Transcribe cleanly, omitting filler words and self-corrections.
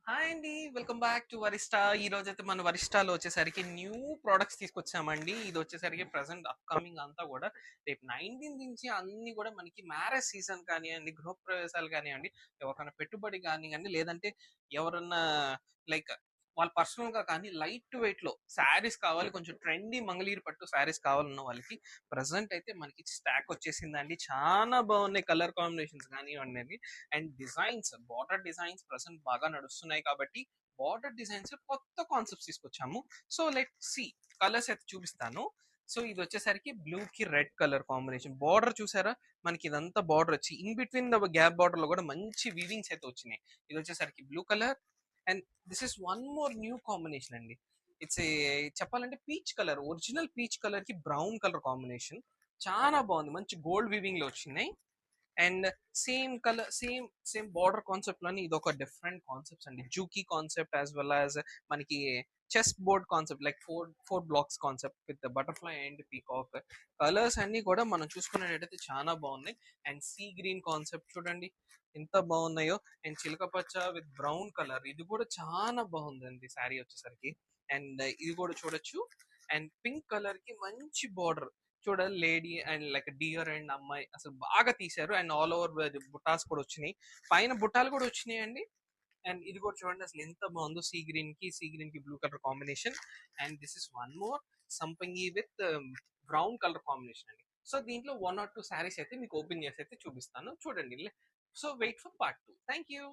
Hi అండి. Welcome back to Varista. ఈ రోజైతే మన వరిస్టాలో వచ్చేసరికి న్యూ ప్రొడక్ట్స్ తీసుకొచ్చామండి. ఇది వచ్చేసరికి ప్రెజెంట్ అప్‌కమింగ్ అంతా గూడా రేపు 19 నుంచి అన్నీ గూడా మనకి మ్యారేజ్ సీజన్ కానియండి, గృహప్రవేశాలు కానియండి, ఎవరికైనా పెట్టుబడి కానియండి, లేదంటే ఎవరన్నా లైక్ వాళ్ళ పర్సనల్‌గా కానీ లైట్ వెయిట్‌లో శారీస్ కావాలి. కొంచెం ట్రెండీ మంగళగిరి పట్టు శారీస్ కావాలన్న వాళ్ళకి ప్రెజెంట్ అయితే మనకి స్టాక్ వచ్చేసిందండి. చాలా బాగున్నాయి కలర్ కాంబినేషన్స్ కానివ్వండి. And designs border designs present బాగా నడుస్తున్నాయి కాబట్టి బార్డర్ డిజైన్స్ కొత్త కాన్సెప్ట్స్ తీసుకొచ్చాము. సో లెట్ సి కలర్స్ అయితే చూపిస్తాను. సో ఇది వచ్చేసరికి బ్లూ కి రెడ్ కలర్ కాంబినేషన్ బార్డర్ చూసారా. మనకి ఇదంతా బార్డర్ వచ్చి in between the gap border లో కూడా మంచి వీవింగ్స్ అయితే వచ్చినాయి. ఇది వచ్చేసరికి blue colour. And this is one more new combination అండి. ఇట్స్ ఏ చెప్పాలంటే peach colour, original peach colour కి బ్రౌన్ కలర్ కాంబినేషన్. చాలా బాగుంది, మంచి గోల్డ్ వీవింగ్ లో వచ్చినాయి. And same colour, same border concept లోని ఇది ఒక డిఫరెంట్ కాన్సెప్ట్స్ అండి. జూకీ కాన్సెప్ట్ యాజ్ వెల్ యాజ్ మనకి chess board concept, like four four blocks concept with butterfly and peacock. Colours అన్ని కూడా మనం చూసుకునేటైతే చాలా బాగున్నాయి. అండ్ సీ గ్రీన్ కాన్సెప్ట్ చూడండి ఎంత బాగున్నాయో. అండ్ చిలక పచ్చ విత్ బ్రౌన్ కలర్, ఇది కూడా చాలా బాగుందండి శారీ వచ్చేసరికి. అండ్ ఇది కూడా చూడొచ్చు. అండ్ పింక్ కలర్ కి మంచి బార్డర్ చూడాలి, lady and like dear and అమ్మాయి అసలు బాగా తీశారు. అండ్ ఆల్ ఓవర్ బుటాస్ కూడా వచ్చినాయి, పైన బుట్టాలు కూడా వచ్చినాయి అండి. అండ్ ఇది కూడా చూడండి అసలు ఎంత బాగుందో, సీ గ్రీన్ కి blue colour combination. And this is one more సంపంగి విత్ బ్రౌన్ కలర్ కాంబినేషన్ అండి. సో దీంట్లో 1 or 2 శారీస్ అయితే మీకు ఓపెన్ చేసి అయితే చూపిస్తాను, చూడండి. So wait for part 2. Thank you.